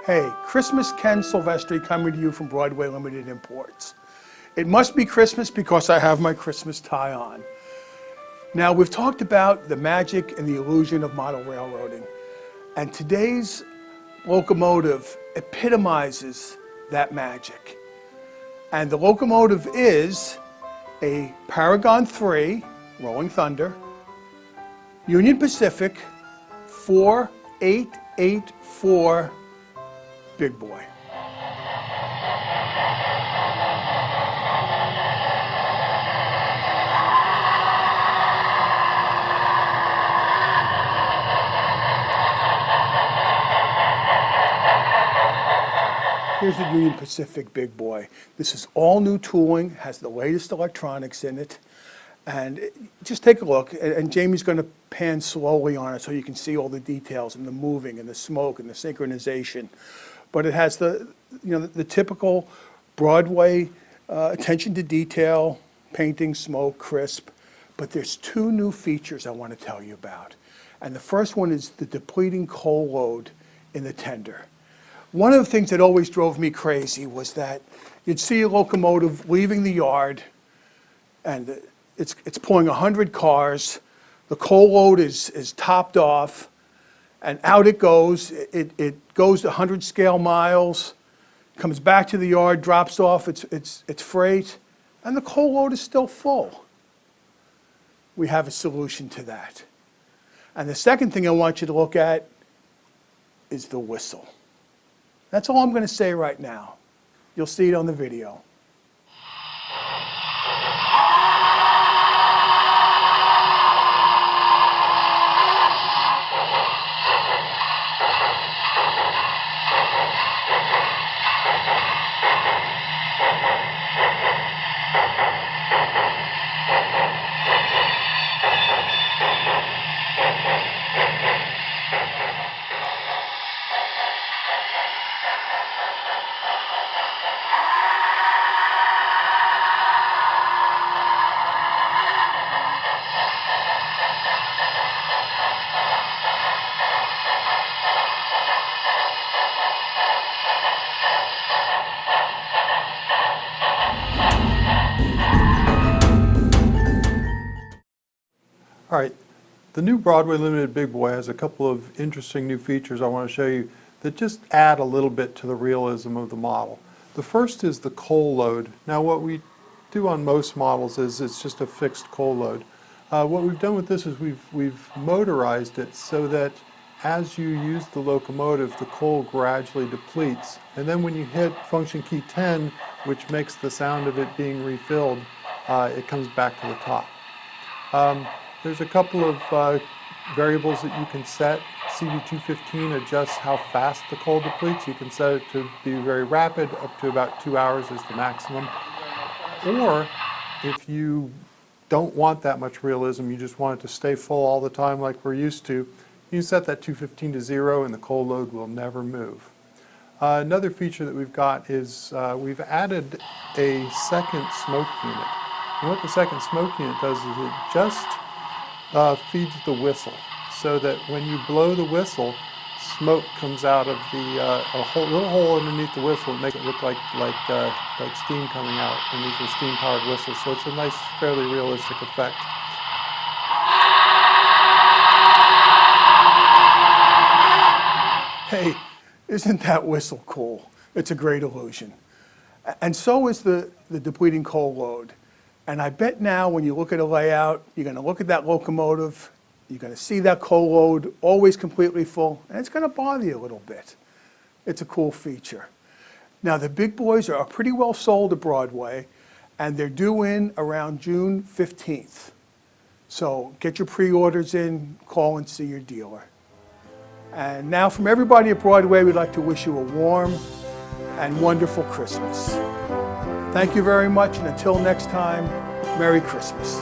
Hey, Christmas Ken Silvestri coming to you from Broadway Limited Imports. It must be Christmas because I have my Christmas tie on. Now, we've talked about the magic and the illusion of model railroading, and today's locomotive epitomizes that magic. And the locomotive is a Paragon 3 Rolling Thunder, Union Pacific 4884 Big Boy. Here's the Union Pacific Big Boy. This is all new tooling, has the latest electronics in it. And just take a look, and Jamie's going to pan slowly on it so you can see all the details and the moving and the smoke and the synchronization. But it has the typical Broadway attention to detail, painting, smoke, crisp. But there's two new features I want to tell you about. And the first one is the depleting coal load in the tender. One of the things that always drove me crazy was that you'd see a locomotive leaving the yard, and it's pulling 100 cars. The coal load is topped off, and out it goes. It goes to 100 scale miles, comes back to the yard, drops off its freight, and the coal load is still full. We have a solution to that. And the second thing I want you to look at is the whistle. That's all I'm going to say right now. You'll see it on the video. All right, the new Broadway Limited Big Boy has a couple of interesting new features I want to show you that just add a little bit to the realism of the model. The first is the coal load. Now what we do on most models is it's just a fixed coal load. What we've done with this is we've motorized it so that as you use the locomotive, the coal gradually depletes. And then when you hit function key 10, which makes the sound of it being refilled, it comes back to the top. There's a couple of variables that you can set. CV215 adjusts how fast the coal depletes. You can set it to be very rapid, up to about 2 hours is the maximum. Or if you don't want that much realism, you just want it to stay full all the time like we're used to, you set that 215 to 0 and the coal load will never move. Another feature that we've got is we've added a second smoke unit. And what the second smoke unit does is it just feeds the whistle, so that when you blow the whistle, smoke comes out of the little hole underneath the whistle and make it look like steam coming out. And these are steam-powered whistles, so it's a nice, fairly realistic effect. Hey, isn't that whistle cool? It's a great illusion. And so is the depleting coal load. And I bet now when you look at a layout, you're going to look at that locomotive, you're going to see that coal load always completely full, and it's going to bother you a little bit. It's a cool feature. Now the Big Boys are pretty well sold at Broadway, and they're due in around June 15th. So get your pre-orders in, call and see your dealer. And now from everybody at Broadway, we'd like to wish you a warm and wonderful Christmas. Thank you very much, and until next time, Merry Christmas.